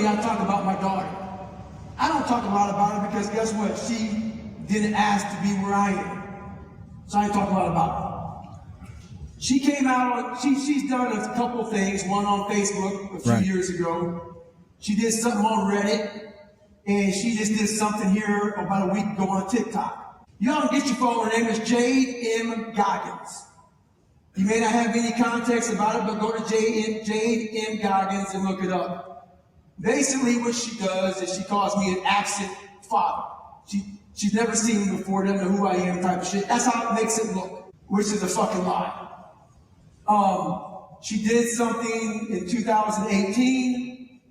me, I talk about my daughter. I don't talk a lot about her because guess what? She didn't ask to be where I am. So I ain't talking a lot about her. She came out on, she's done a couple things, one on Facebook a few years ago. She did something on Reddit, and she just did something here about a week ago on TikTok. Y'all get your phone, her name is Jade M. Goggins. You may not have any context about it, but go to Jade M. Goggins and look it up. Basically what she does is she calls me an absent father. She's never seen me before, doesn't know who I am type of shit. That's how it makes it look, which is a fucking lie. She did something in 2018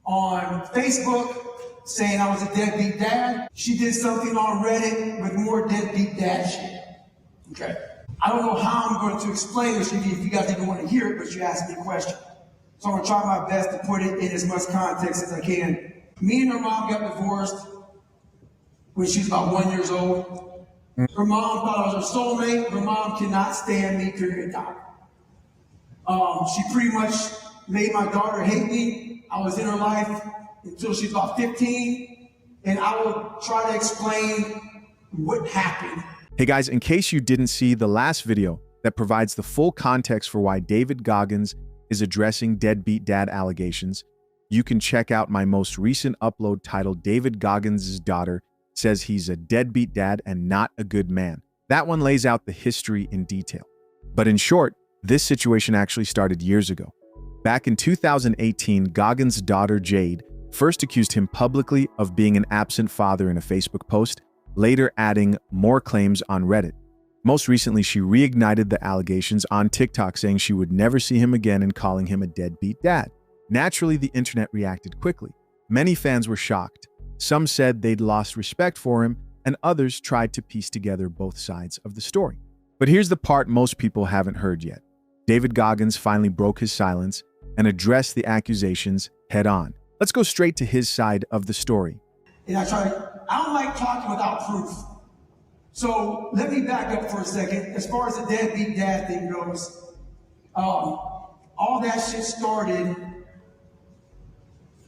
on Facebook saying I was a deadbeat dad. She did something on Reddit with more deadbeat dad shit. Okay. I don't know how I'm going to explain this to you if you guys even want to hear it, but you asked me a question. So I'm going to try my best to put it in as much context as I can. Me and her mom got divorced when she was about 1 year old. Her mom thought I was her soulmate. Her mom cannot stand me, period, time. She pretty much made my daughter hate me. I was in her life until she was about 15, and I will try to explain what happened. Hey guys, in case you didn't see the last video that provides the full context for why David Goggins is addressing deadbeat dad allegations, you can check out my most recent upload titled David Goggins' Daughter Says He's a Deadbeat Dad and Not a Good Man. That one lays out the history in detail. But in short, this situation actually started years ago. Back in 2018, Goggins' daughter Jade first accused him publicly of being an absent father in a Facebook post, later adding more claims on Reddit. Most recently, she reignited the allegations on TikTok, saying she would never see him again and calling him a deadbeat dad. Naturally, the internet reacted quickly. Many fans were shocked. Some said they'd lost respect for him, and others tried to piece together both sides of the story. But here's the part most people haven't heard yet. David Goggins finally broke his silence and addressed the accusations head on. Let's go straight to his side of the story. And I don't like talking without proof. So let me back up for a second. As far as the deadbeat dad thing goes, all that shit started,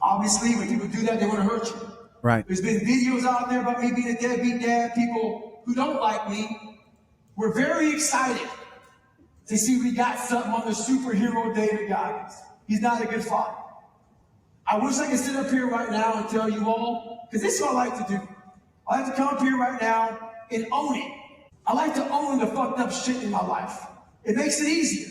obviously, when people do that, they want to hurt you. Right. There's been videos out there about me being a deadbeat dad. People who don't like me were very excited to see we got something on the superhero David Goggins. He's not a good father. I wish I could sit up here right now and tell you all, because this is what I like to do. I like to come up here right now and own it. I like to own the fucked up shit in my life. It makes it easier.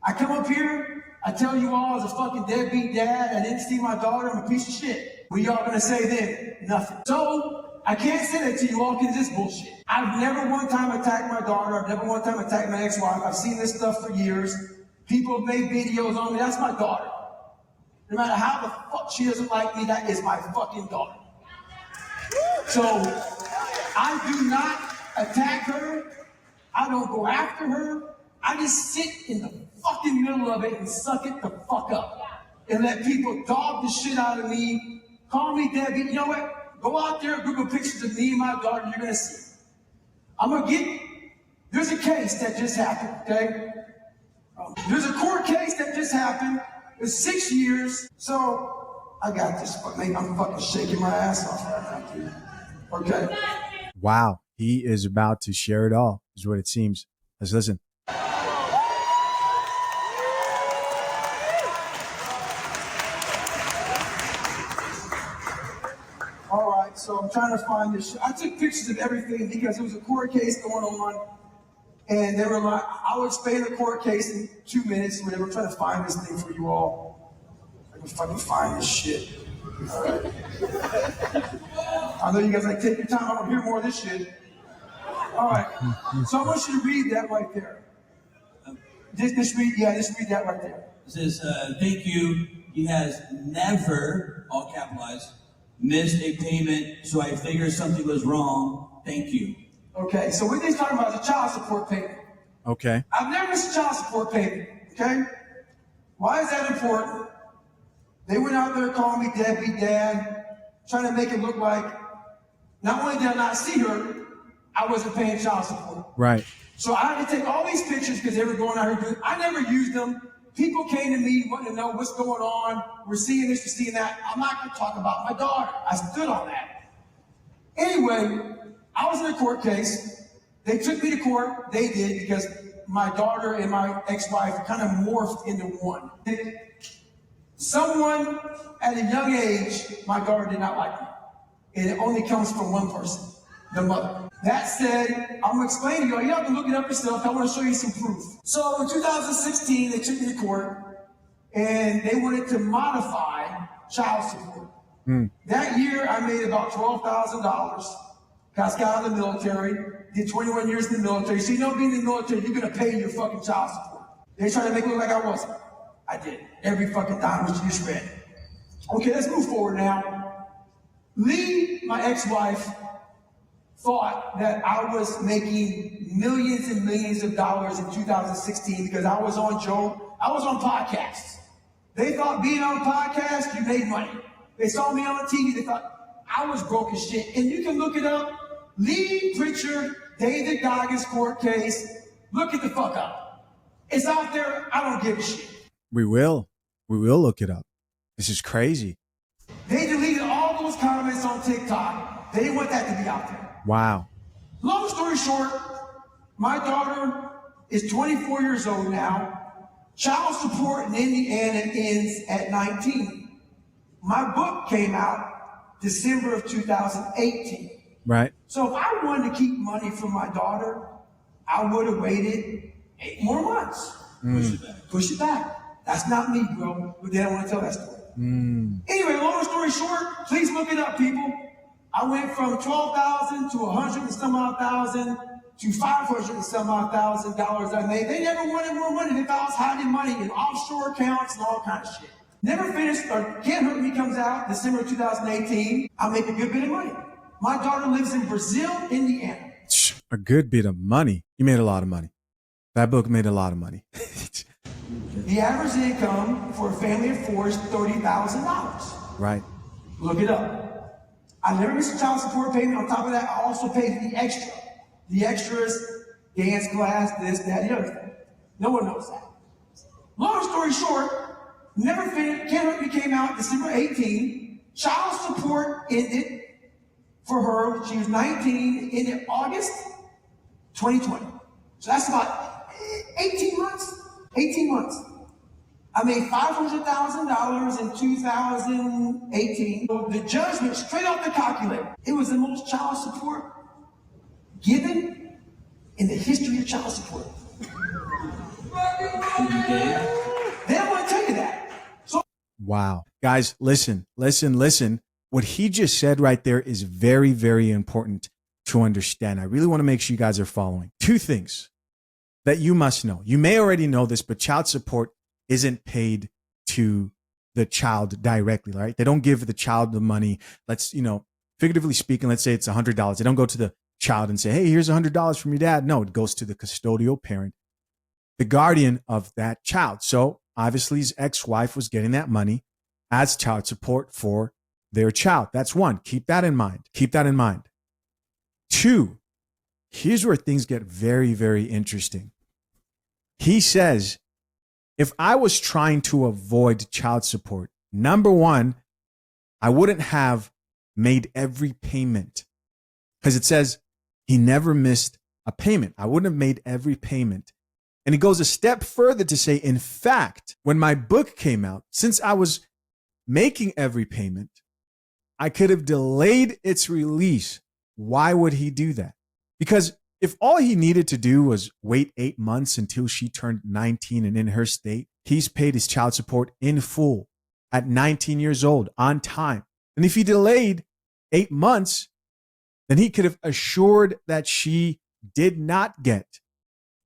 I come up here, I tell you all as a fucking deadbeat dad, I didn't see my daughter, I'm a piece of shit. What y'all gonna say then? Nothing. So, I can't say that to you all because it's bullshit. I've never one time attacked my daughter, I've never one time attacked my ex-wife, I've seen this stuff for years. People have made videos on me, that's my daughter. No matter how the fuck she doesn't like me, that is my fucking daughter. So, I do not attack her. I don't go after her. I just sit in the fucking middle of it and suck it the fuck up. And let people dog the shit out of me, call me deadbeat. You know what? Go out there, Google pictures of me and my daughter, and you're gonna see. There's a case that just happened, okay? There's a court case that just happened. It's 6 years, so I got this. Maybe I'm fucking shaking my ass off right now, dude. Okay. Wow, he is about to share it all, is what it seems. Let's listen. All right, so I'm trying to find this. I took pictures of everything because there was a court case going on. And they were like, I'll explain the court case in 2 minutes, whatever. I'm trying to find this thing for you all. I can fucking find this shit. All right. I know you guys like, take your time. I want to hear more of this shit. All right. So I want you to read that right there. Just read that right there. It says, thank you. He has never, all capitalized, missed a payment, so I figured something was wrong. Thank you. Okay, so what he's talking about is a child support payment. Okay. I've never missed a child support payment, okay? Why is that important? They went out there calling me deadbeat dad, trying to make it look like not only did I not see her, I wasn't paying child support. Right. So I had to take all these pictures because they were going out here doing, I never used them People came to me wanting to know what's going on. We're seeing this, we're seeing that. I'm not going to talk about my daughter. I stood on that. Anyway, I was in a court case. They took me to court. They did, because my daughter and my ex-wife kind of morphed into one. Someone at a young age, my daughter did not like me. And it only comes from one person, the mother. That said, I'm gonna explain to you, you have to look it up yourself. I wanna show you some proof. So in 2016, they took me to court and they wanted to modify child support. That year, I made about $12,000. Got out of the military, did 21 years in the military. So you know, being in the military, you're gonna pay your fucking child support. They tried to make it look like I wasn't. I did. Every fucking dime was just read. Okay, let's move forward now. Lee, my ex-wife, thought that I was making millions and millions of dollars in 2016 because I was on podcasts. They thought being on a podcast, you made money. They saw me on TV, they thought I was broke as shit. And you can look it up. Lee Pritchard, David Goggins court case. Look it the fuck up. It's out there. I don't give a shit. We will look it up. This is crazy. They deleted all those comments on TikTok. They want that to be out there. Wow. Long story short, my daughter is 24 years old now. Child support in Indiana ends at 19. My book came out December of 2018. Right. So if I wanted to keep money from my daughter, I would have waited 8 more months. Push it back. That's not me, bro. But they don't want to tell that story. Anyway, long story short, please look it up, people. I went from $12,000 to $100 and some odd thousand to $500 and some odd $1,000 I made. They never wanted more money. They thought I was hiding money in offshore accounts and all kinds of shit. Never finished, or Can't Hurt Me comes out December 2018. I make a good bit of money. My daughter lives in Brazil, Indiana. A good bit of money. You made a lot of money. That book made a lot of money. The average income for a family of 4 is $30,000. Right. Look it up. I never missed a child support payment. On top of that, I also paid the extra. The extras, dance class, this, that, the other thing. No one knows that. Long story short, never finished. Can't Hurt Me came out December 18. Child support ended for her. She was 19. Ended August 2020. So that's about 18 months. 18 months. I made $500,000 in 2018. The judgment, straight off the calculator, it was the most child support given in the history of child support. They don't want to tell you that. So Wow. Guys, listen. What he just said right there is very, very important to understand. I really want to make sure you guys are following. 2 things that you must know. You may already know this, but child support isn't paid to the child directly, right? They don't give the child the money. Let's, figuratively speaking, let's say it's $100. They don't go to the child and say, hey, here's $100 from your dad. No, it goes to the custodial parent, the guardian of that child. So obviously his ex-wife was getting that money as child support for their child. That's 1. Keep that in mind. 2, here's where things get very, very interesting. He says, if I was trying to avoid child support, number 1, I wouldn't have made every payment, because it says he never missed a payment. I wouldn't have made every payment. And he goes a step further to say, in fact, when my book came out, since I was making every payment, I could have delayed its release. Why would he do that? Because if all he needed to do was wait 8 months until she turned 19 and in her state, he's paid his child support in full at 19 years old on time. And if he delayed 8 months, then he could have assured that she did not get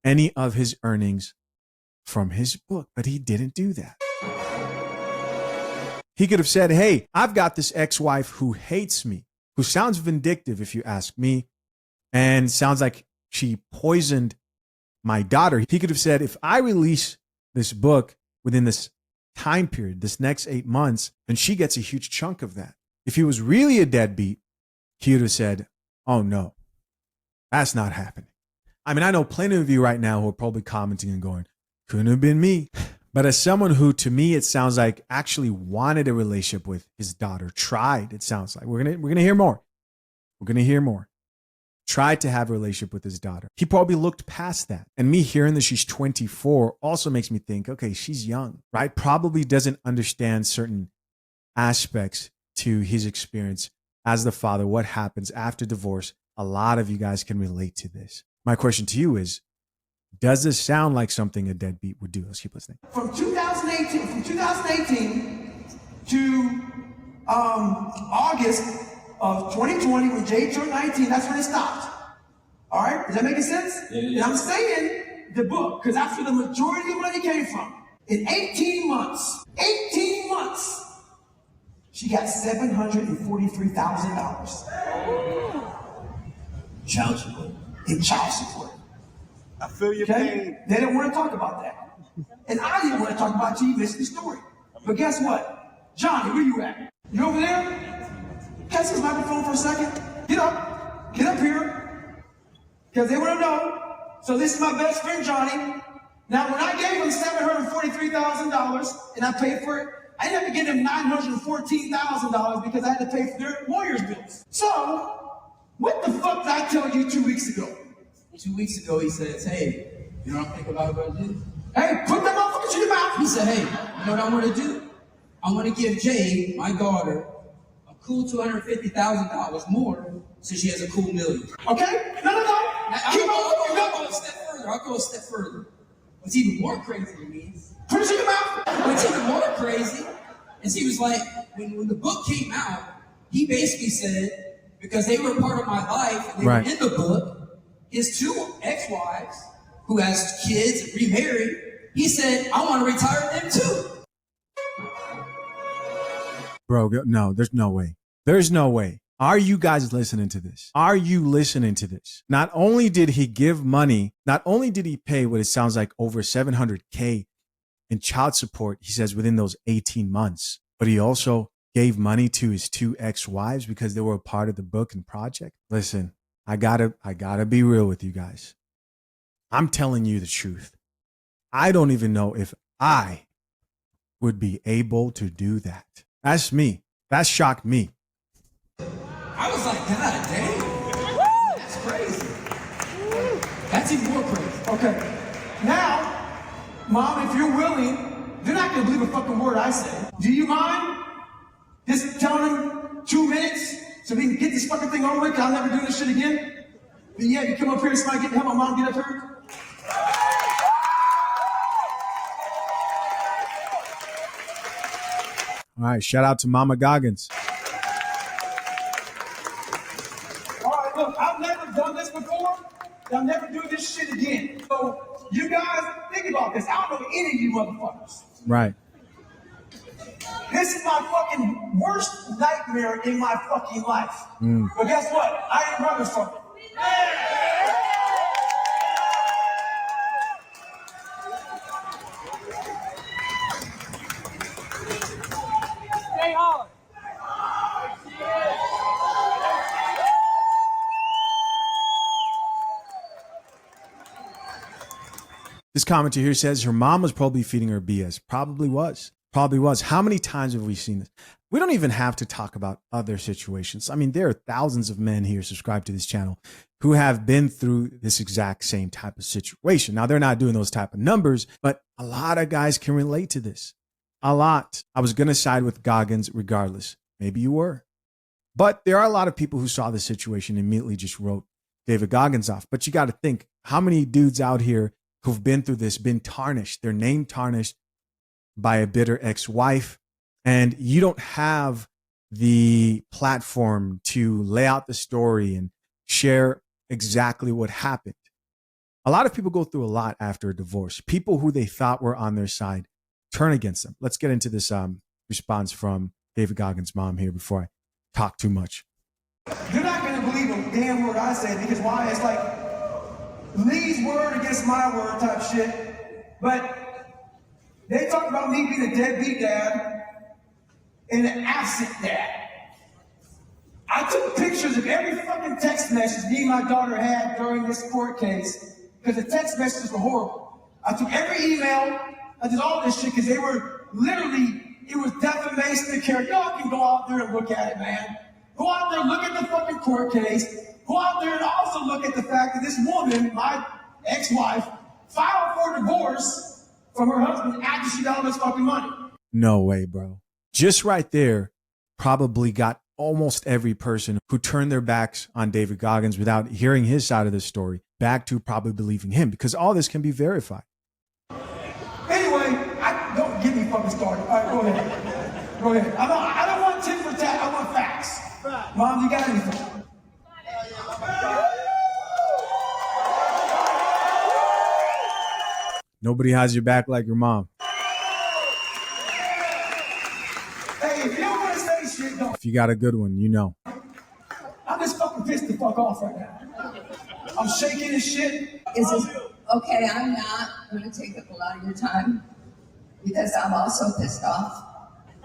any of his earnings from his book, but he didn't do that. He could have said, hey, I've got this ex-wife who hates me, who sounds vindictive if you ask me, and sounds like she poisoned my daughter. He could have said, if I release this book within this time period, this next 8 months, then she gets a huge chunk of that. If he was really a deadbeat, he would have said, oh no, that's not happening. I mean, I know plenty of you right now who are probably commenting and going, couldn't have been me. But as someone who, to me, it sounds like actually wanted a relationship with his daughter, tried, it sounds like. We're gonna hear more. We're gonna hear more. Tried to have a relationship with his daughter. He probably looked past that. And me hearing that she's 24 also makes me think, okay, she's young, right? Probably doesn't understand certain aspects to his experience as the father, what happens after divorce. A lot of you guys can relate to this. My question to you is, does this sound like something a deadbeat would do? Let's keep listening. From 2018 to August of 2020, when Jay turned 19, that's when it stopped. All right, is that making sense? Yeah. And I'm saying the book, because that's where the majority of money came from. In 18 months, she got $743,000 Child support. in child support. I feel your pain. They didn't want to talk about that. And I didn't want to talk about it till you listen to the story. But guess what? Johnny, where you at? You over there? Catch this microphone for a second. Get up. Get up here. Because they want to know. So this is my best friend, Johnny. Now, when I gave him $743,000 and I paid for it, I didn't have to give him $914,000 because I had to pay for their lawyer's bills. So, what the fuck did I tell you 2 weeks ago? 2 weeks ago, he says, hey, you know what I'm thinking about what I do? Hey, put that motherfucker in your mouth. He said, hey, you know what I want to do? I want to give Jay, my daughter, a cool $250,000 more so she has a cool $1 million. Okay? No. I'll go a step further. What's even more crazy to me is, Put it in your mouth. what's even more crazy is he was like, when the book came out, he basically said, because they were a part of my life and they Right. were in the book, his 2 ex-wives, who has kids and remarried, he said, I want to retire them too. Bro, no, there's no way. There's no way. Are you guys listening to this? Are you listening to this? Not only did he give money, not only did he pay what it sounds like over $700K in child support, he says within those 18 months, but he also gave money to his 2 ex-wives because they were a part of the book and project. Listen, I gotta be real with you guys. I'm telling you the truth. I don't even know if I would be able to do that. That's me. That shocked me. I was like, God damn, that's crazy. That's even more crazy. Okay. Now, Mom, if you're willing, they're not going to believe a fucking word I say. Do you mind just telling them 2 minutes so we can get this fucking thing over with? 'Cause I'll never do this shit again. But yeah, you come up here and somebody help my mom get up here. All right, shout out to Mama Goggins. All right, look, I've never done this before. I'll never do this shit again. So, you guys, think about this. I don't know any of you motherfuckers. Right. This is my fucking worst nightmare in my fucking life. But guess what? I ain't running from it. Stay hard. This commenter here says her mom was probably feeding her BS. Probably was. Probably was. How many times have we seen this? We don't even have to talk about other situations. I mean, there are thousands of men here subscribed to this channel who have been through this exact same type of situation. Now, they're not doing those type of numbers, but a lot of guys can relate to this. A lot. I was going to side with Goggins regardless. Maybe you were. But there are a lot of people who saw the situation and immediately just wrote David Goggins off. But you got to think, how many dudes out here who've been through this, been tarnished, their name tarnished by a bitter ex-wife, and you don't have the platform to lay out the story and share exactly what happened. A lot of people go through a lot after a divorce. People who they thought were on their side turn against them. Let's get into this response from David Goggins' mom here before I talk too much. You're not going to believe a damn word I say, because why? It's like Lee's word against my word type shit. But they talk about me being a deadbeat dad and an absent dad. I took pictures of every fucking text message me and my daughter had during this court case, because the text messages were horrible. I took every email, I did all this shit because they were literally, it was defamation of character. Y'all can go out there and look at it, man. Go out there, look at the fucking court case. Go out there and also look at the fact that this woman, my ex-wife, filed for divorce from her husband after she got all this fucking money. No way, bro. Just right there probably got almost every person who turned their backs on David Goggins without hearing his side of the story back to probably believing him, because all this can be verified. Anyway, don't get me fucking started. All right, go ahead. Go ahead. I don't want tit for tat. I want facts. Mom, you got anything? Nobody has your back like your mom. Hey, if you don't want to say shit, don't. If you got a good one, you know. I'm just fucking pissed the fuck off right now. I'm shaking and shit. Is it okay? I'm not going to take up a lot of your time because I'm also pissed off.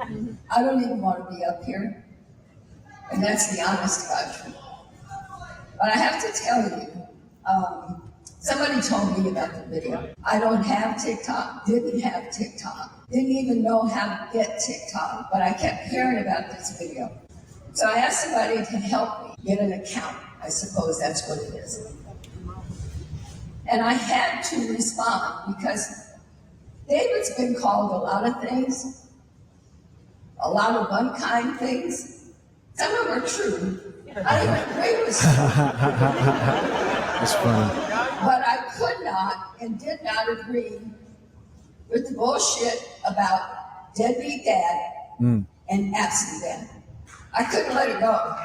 I don't even want to be up here, and that's the honest God truth. But I have to tell you, somebody told me about the video. I don't have TikTok, didn't have TikTok, didn't even know how to get TikTok, but I kept hearing about this video. So I asked somebody to help me get an account. I suppose that's what it is. And I had to respond because David's been called a lot of things, a lot of unkind things. Some of them are true. I don't even agree with some. That's funny. But I could not and did not agree with the bullshit about deadbeat dad and absent dad. I couldn't let it go.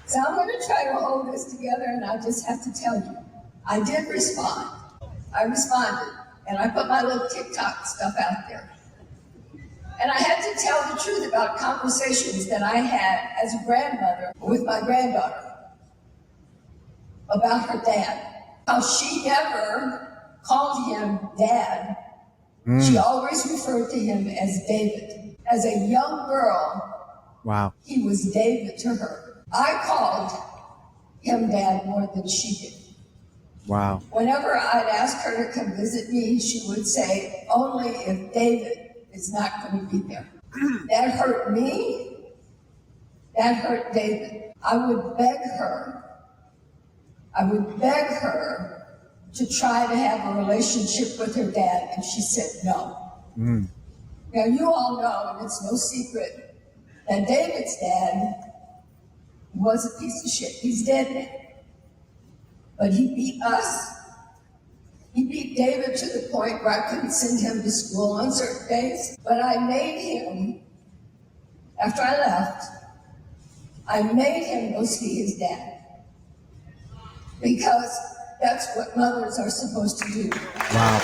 So I'm going to try to hold this together, and I just have to tell you, I did respond. I responded, and I put my little TikTok stuff out there. And I had to tell the truth about conversations that I had as a grandmother with my granddaughter about her dad. How she never called him dad. She always referred to him as David. As a young girl, Wow. he was David to her. I called him dad more than she did. Wow. Whenever I'd ask her to come visit me, she would say, only if David is not going to be there. That hurt me. That hurt David. I would beg her to try to have a relationship with her dad, and she said no. Now, you all know, and it's no secret, that David's dad was a piece of shit. He's dead now. But he beat us. He beat David to the point where I couldn't send him to school on certain days. But I made him, after I left, I made him go see his dad. Because that's what mothers are supposed to do. Wow.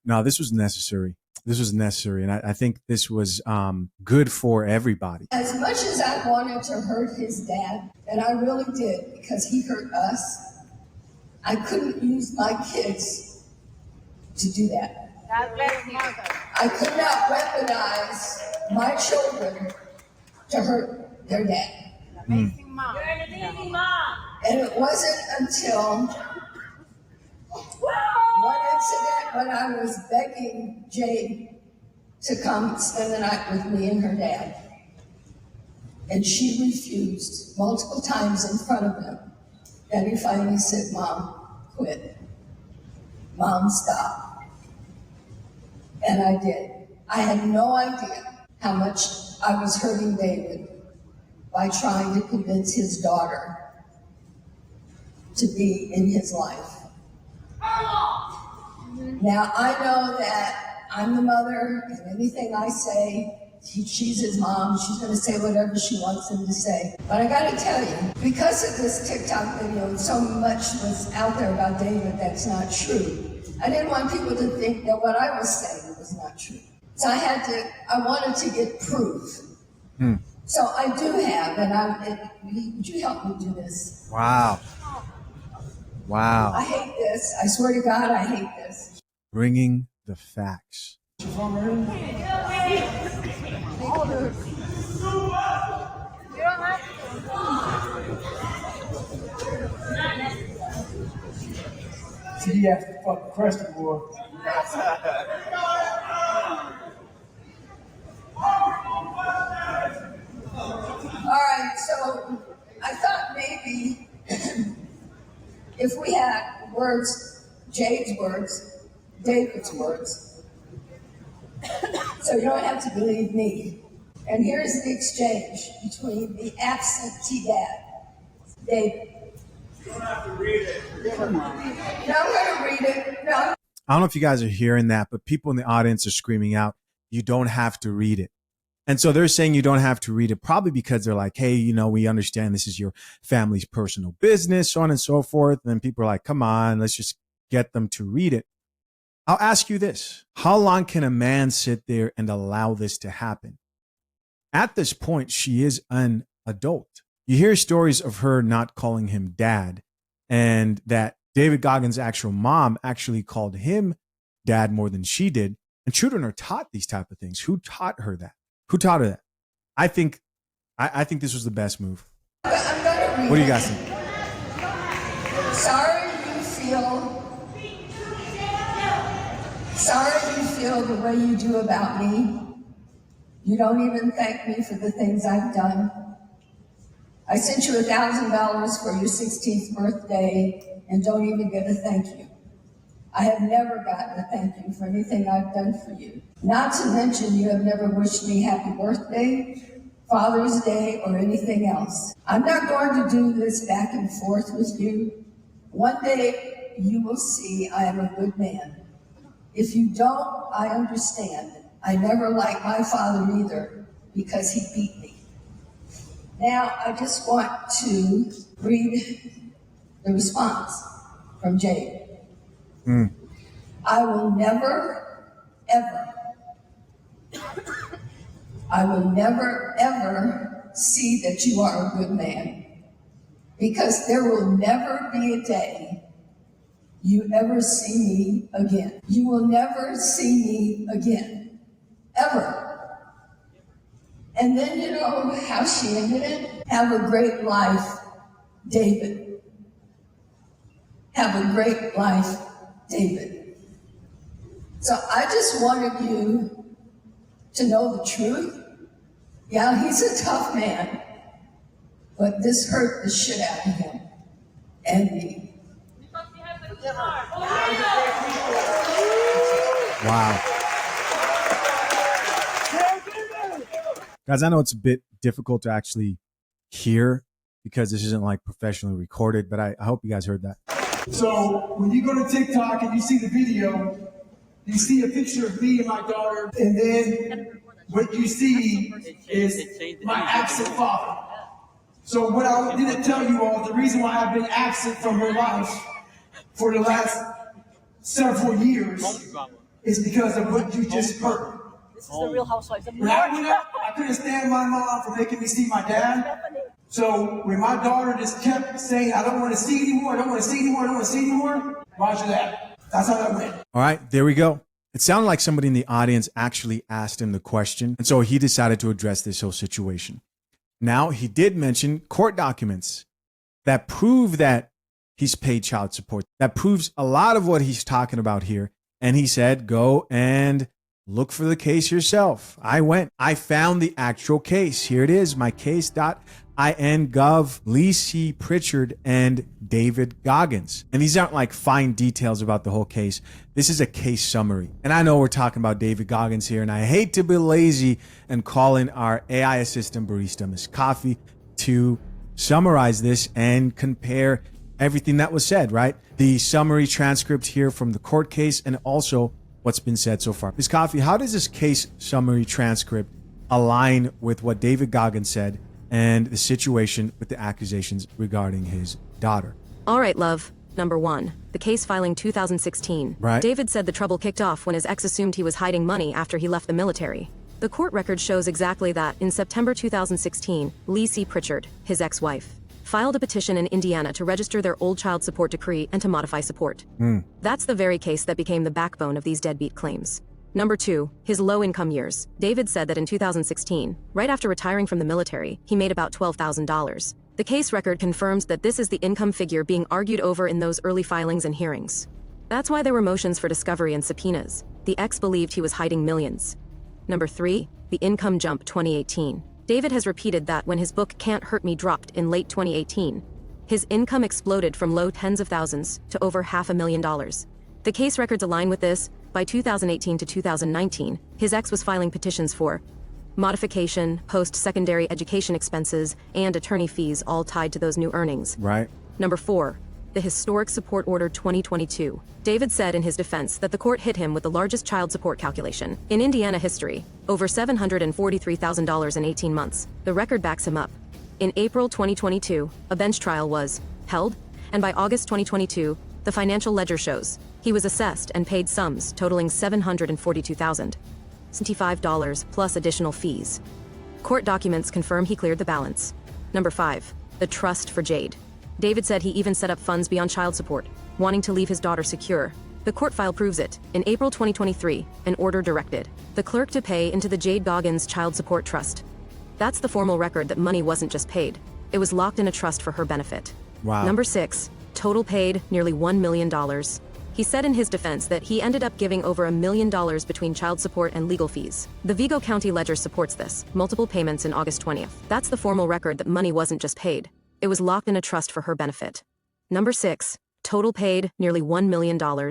No, this was necessary. This was necessary. And I think this was good for everybody. As much as I wanted to hurt his dad, and I really did because he hurt us, I couldn't use my kids to do that. God bless you. I could not weaponize my children to hurt their dad. Amazing mom. You're an amazing mom. And it wasn't until one incident when I was begging Jade to come spend the night with me and her dad. And she refused multiple times in front of him. And he finally said, Mom, quit. Mom, stop. And I did. I had no idea how much I was hurting David by trying to convince his daughter to be in his life. Now, I know that I'm the mother, and anything I say, she's his mom, she's going to say whatever she wants him to say. But I got to tell you, because of this TikTok video, and so much was out there about David that's not true, I didn't want people to think that what I was saying was not true. So I wanted to get proof. So I do have, would you help me do this? Wow. Wow. I hate this. I swear to God, I hate this. Bringing the facts. You don't have to. See, he asked the fucking question, boy. All right, so I thought maybe if we had words, Jade's words, David's words, so you don't have to believe me. And here's the exchange between the absentee dad, David. You don't have to read it. No, I'm going to read it. No. I don't know if you guys are hearing that, but people in the audience are screaming out, you don't have to read it. And so they're saying you don't have to read it, probably because they're like, hey, you know, we understand this is your family's personal business, so on and so forth. And then people are like, come on, let's just get them to read it. I'll ask you this. How long can a man sit there and allow this to happen? At this point, she is an adult. You hear stories of her not calling him dad, and that David Goggins' actual mom actually called him dad more than she did. And children are taught these type of things. Who taught her that? Who taught her that? I think this was the best move. I'm going to read What do you it. guys think? Sorry you feel the way you do about me. You don't even thank me for the things I've done. I sent you $1,000 for your 16th birthday and don't even get a thank you. I have never gotten a thank you for anything I've done for you. Not to mention you have never wished me happy birthday, Father's Day, or anything else. I'm not going to do this back and forth with you. One day you will see I am a good man. If you don't, I understand. I never liked my father either because he beat me. Now I just want to read the response from Jade. I will never, ever see that you are a good man, because there will never be a day you ever see me again. You will never see me again, ever. And then you know how she ended it? Have a great life, David. Have a great life, David. So I just wanted you to know the truth. Yeah, he's a tough man, but this hurt the shit out of him and me. Wow. Guys, I know it's a bit difficult to actually hear because this isn't like professionally recorded, but I hope you guys heard that. So when you go to TikTok and you see the video, you see a picture of me and my daughter, and then what you see is my absent father. So what I didn't tell you all, the reason why I've been absent from her life for the last several years is because of what you just heard. This is the Real Housewives of New When York. I went up, I couldn't stand my mom for making me see my dad. So when my daughter just kept saying, I don't want to see anymore, I don't want to see anymore, I don't want to see anymore, roger that. That's how that went. All right, there we go. It sounded like somebody in the audience actually asked him the question, and so he decided to address this whole situation. Now, he did mention court documents that prove that he's paid child support. That proves a lot of what he's talking about here. And he said, go and look for the case yourself. I went. I found the actual case. Here it is, my case.in.gov, Lee C. Pritchard and David Goggins. And these aren't like fine details about the whole case. This is a case summary. And I know we're talking about David Goggins here, and I hate to be lazy and call in our AI assistant barista, Miss Coffee, to summarize this and compare everything that was said, right? The summary transcript here from the court case and also what's been said so far. Ms. Coffee, how does this case summary transcript align with what David Goggins said and the situation with the accusations regarding his daughter? All right, love. Number 1, the case filing 2016. Right. David said the trouble kicked off when his ex assumed he was hiding money after he left the military. The court record shows exactly that. In September 2016, Lee C. Pritchard, his ex-wife, filed a petition in Indiana to register their old child support decree and to modify support. That's the very case that became the backbone of these deadbeat claims. Number 2, his low-income years. David said that in 2016, right after retiring from the military, he made about $12,000. The case record confirms that this is the income figure being argued over in those early filings and hearings. That's why there were motions for discovery and subpoenas. The ex believed he was hiding millions. Number 3, the income jump 2018. David has repeated that when his book Can't Hurt Me dropped in late 2018, his income exploded from low tens of thousands to over $500,000. The case records align with this. By 2018 to 2019, his ex was filing petitions for modification, post-secondary education expenses, and attorney fees, all tied to those new earnings. Right. Number 4, the historic support order 2022. David said in his defense that the court hit him with the largest child support calculation in Indiana history, over $743,000 in 18 months. The record backs him up. In April 2022, a bench trial was held, and by August 2022, the financial ledger shows he was assessed and paid sums totaling $742,075 plus additional fees. Court documents confirm he cleared the balance. Number 5, the trust for Jade. David said he even set up funds beyond child support, wanting to leave his daughter secure. The court file proves it. In April 2023, an order directed the clerk to pay into the Jade Goggins Child Support Trust. That's the formal record that money wasn't just paid. It was locked in a trust for her benefit. Wow. Number 6, total paid nearly $1 million. He said in his defense that he ended up giving over $1 million between child support and legal fees. The Vigo County Ledger supports this, multiple payments in August 20th. That's the formal record that money wasn't just paid. It was locked in a trust for her benefit. Number 6, total paid nearly $1 million. Wow.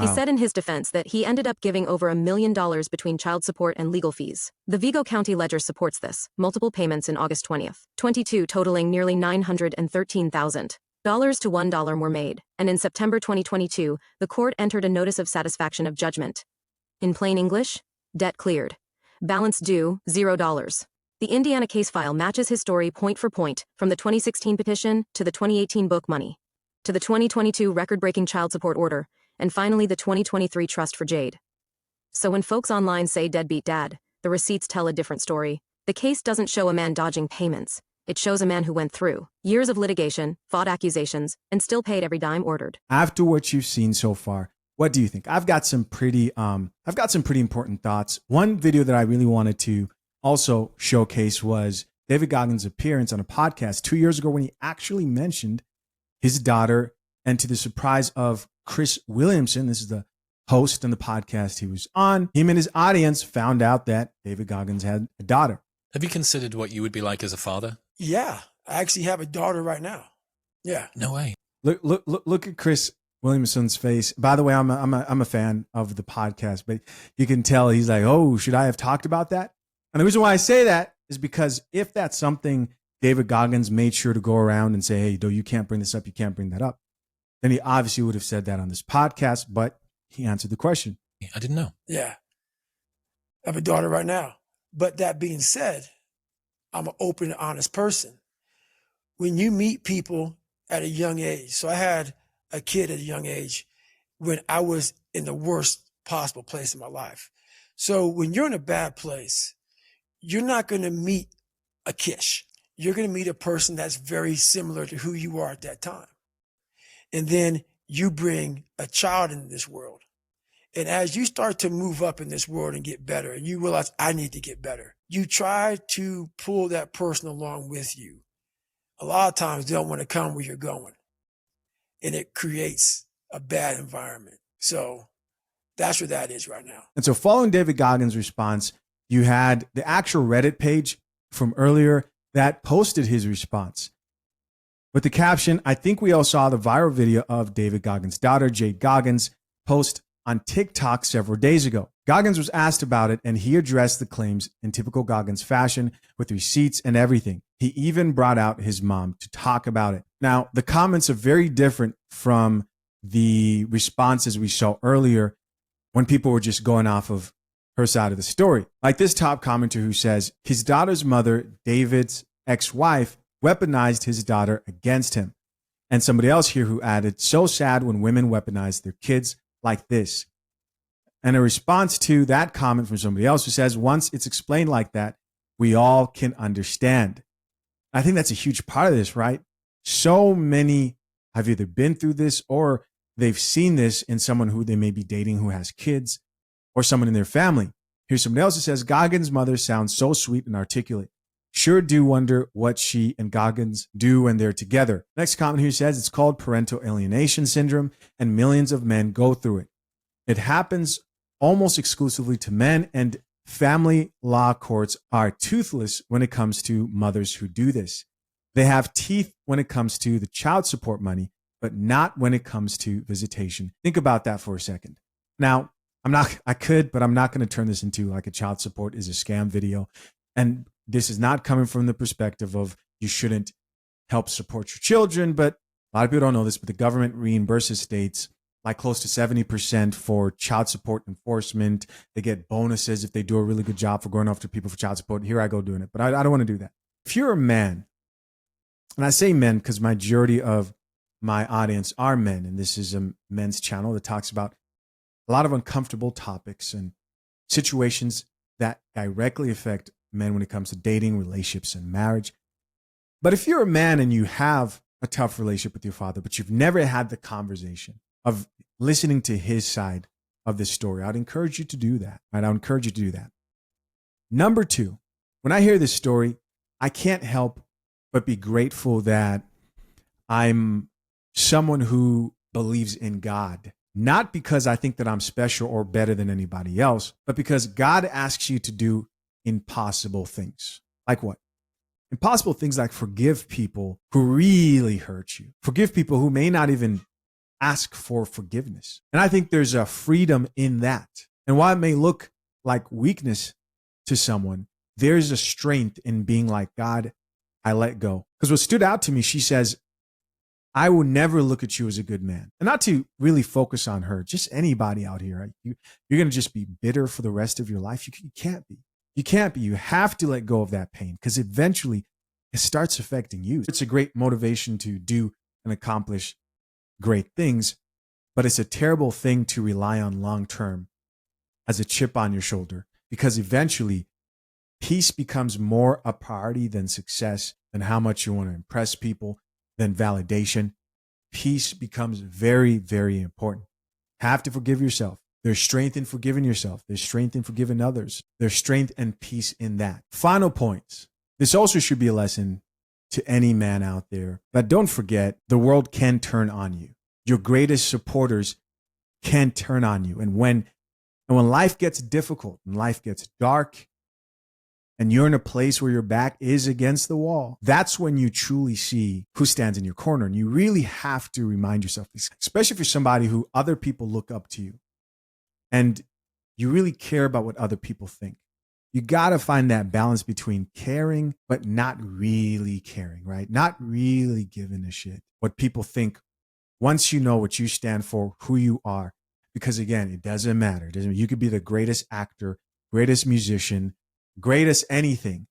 He said in his defense that he ended up giving over $1 million between child support and legal fees. The Vigo County Ledger supports this, multiple payments in August 20th. 22 totaling nearly $913,000 to $1 were made, and in September 2022, the court entered a notice of satisfaction of judgment. In plain English, debt cleared. Balance due, $0. The Indiana case file matches his story point for point, from the 2016 petition to the 2018 book money, to the 2022 record-breaking child support order, and finally the 2023 trust for Jade. So when folks online say deadbeat dad, the receipts tell a different story. The case doesn't show a man dodging payments. It shows a man who went through years of litigation, fought accusations, and still paid every dime ordered. After what you've seen so far, what do you think? I've got some pretty important thoughts. One video that I really wanted to also showcase was David Goggins' appearance on a podcast 2 years ago when he actually mentioned his daughter, and to the surprise of Chris Williamson, this is the host on the podcast he was on, him and his audience found out that David Goggins had a daughter. Have you considered what you would be like as a father? Yeah, I actually have a daughter right now. Yeah. No way. Look at Chris Williamson's face. By the way, I'm a fan of the podcast, but you can tell he's like, oh, should I have talked about that? And the reason why I say that is because if that's something David Goggins made sure to go around and say, hey, though you can't bring this up, you can't bring that up, then he obviously would have said that on this podcast, but he answered the question. I didn't know. Yeah. I have a daughter right now. But that being said, I'm an open and honest person. When you meet people at a young age, so I had a kid at a young age when I was in the worst possible place in my life. So when you're in a bad place, you're not going to meet a Kish. You're going to meet a person that's very similar to who you are at that time. And then you bring a child into this world. And as you start to move up in this world and get better, and you realize I need to get better, you try to pull that person along with you. A lot of times they don't want to come where you're going. And it creates a bad environment. So that's where that is right now. And so following David Goggins' response, you had the actual Reddit page from earlier that posted his response. With the caption, I think we all saw the viral video of David Goggins' daughter, Jade Goggins, post on TikTok several days ago. Goggins was asked about it, and he addressed the claims in typical Goggins fashion with receipts and everything. He even brought out his mom to talk about it. Now, the comments are very different from the responses we saw earlier when people were just going off of her side of the story. Like this top commenter who says, his daughter's mother, David's ex-wife, weaponized his daughter against him. And somebody else here who added, so sad when women weaponize their kids like this. And a response to that comment from somebody else who says, once it's explained like that, we all can understand. I think that's a huge part of this, right? So many have either been through this or they've seen this in someone who they may be dating who has kids or someone in their family. Here's somebody else who says, Goggins' mother sounds so sweet and articulate. Sure do wonder what she and Goggins do when they're together. Next comment here says it's called parental alienation syndrome, and millions of men go through it. It happens almost exclusively to men, and family law courts are toothless when it comes to mothers who do this. They have teeth when it comes to the child support money, but not when it comes to visitation. Think about that for a second. Now, I'm not going to turn this into like a child support is a scam video. And this is not coming from the perspective of you shouldn't help support your children, but a lot of people don't know this, but the government reimburses states like close to 70% for child support enforcement. They get bonuses if they do a really good job for going after people for child support. Here I go doing it, but I don't want to do that. If you're a man, and I say men because majority of my audience are men, and this is a men's channel that talks about a lot of uncomfortable topics and situations that directly affect men when it comes to dating, relationships, and marriage. But if you're a man and you have a tough relationship with your father, but you've never had the conversation of listening to his side of this story, I'd encourage you to do that. Right? I'd encourage you to do that. Number two, when I hear this story, I can't help but be grateful that I'm someone who believes in God. Not because I think that I'm special or better than anybody else, but because God asks you to do impossible things. Like what? Impossible things like forgive people who really hurt you. Forgive people who may not even ask for forgiveness. And I think there's a freedom in that. And while it may look like weakness to someone, there's a strength in being like, God, I let go. Because what stood out to me, she says, I will never look at you as a good man. And not to really focus on her, just anybody out here. Right? You're going to just be bitter for the rest of your life. You can't be. You can't be. You have to let go of that pain because eventually it starts affecting you. It's a great motivation to do and accomplish great things, but it's a terrible thing to rely on long term as a chip on your shoulder because eventually peace becomes more a priority than success, than how much you want to impress people, than validation. Peace becomes very, very important. Have to forgive yourself. There's strength in forgiving yourself. There's strength in forgiving others. There's strength and peace in that. Final points. This also should be a lesson to any man out there. But don't forget, the world can turn on you. Your greatest supporters can turn on you. And when life gets difficult and life gets dark and you're in a place where your back is against the wall, that's when you truly see who stands in your corner. And you really have to remind yourself, especially if you're somebody who other people look up to you and you really care about what other people think. You got to find that balance between caring, but not really caring, right? Not really giving a shit what people think once you know what you stand for, who you are. Because again, it doesn't matter. You could be the greatest actor, greatest musician, greatest anything.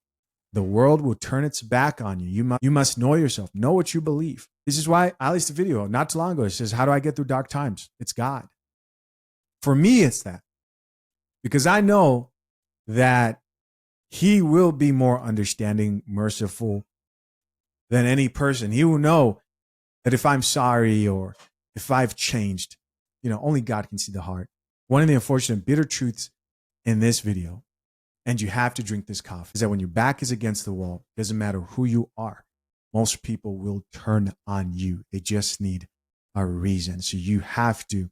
The world will turn its back on you. You must know yourself, know what you believe. This is why I released a video not too long ago. It says, how do I get through dark times? It's God. For me, it's that. Because I know that he will be more understanding, merciful than any person. He will know that if I'm sorry or if I've changed, only God can see the heart. One of the unfortunate bitter truths in this video, and you have to drink this coffee, is that when your back is against the wall, it doesn't matter who you are, most people will turn on you. They just need a reason. So you have to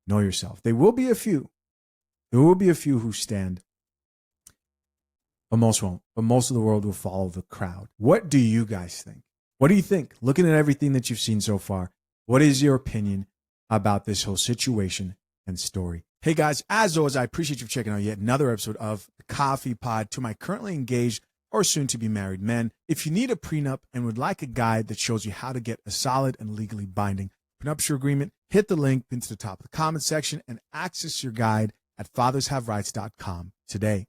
know yourself. There will be a few. There will be a few who stand, but most won't. But most of the world will follow the crowd. What do you guys think? What do you think? Looking at everything that you've seen so far, what is your opinion about this whole situation and story? Hey guys, as always, I appreciate you checking out yet another episode of the Coffee Pod. To my currently engaged or soon to be married men, if you need a prenup and would like a guide that shows you how to get a solid and legally binding prenuptial agreement, hit the link pinned to the top of the comment section and access your guide at fathershaverights.com today.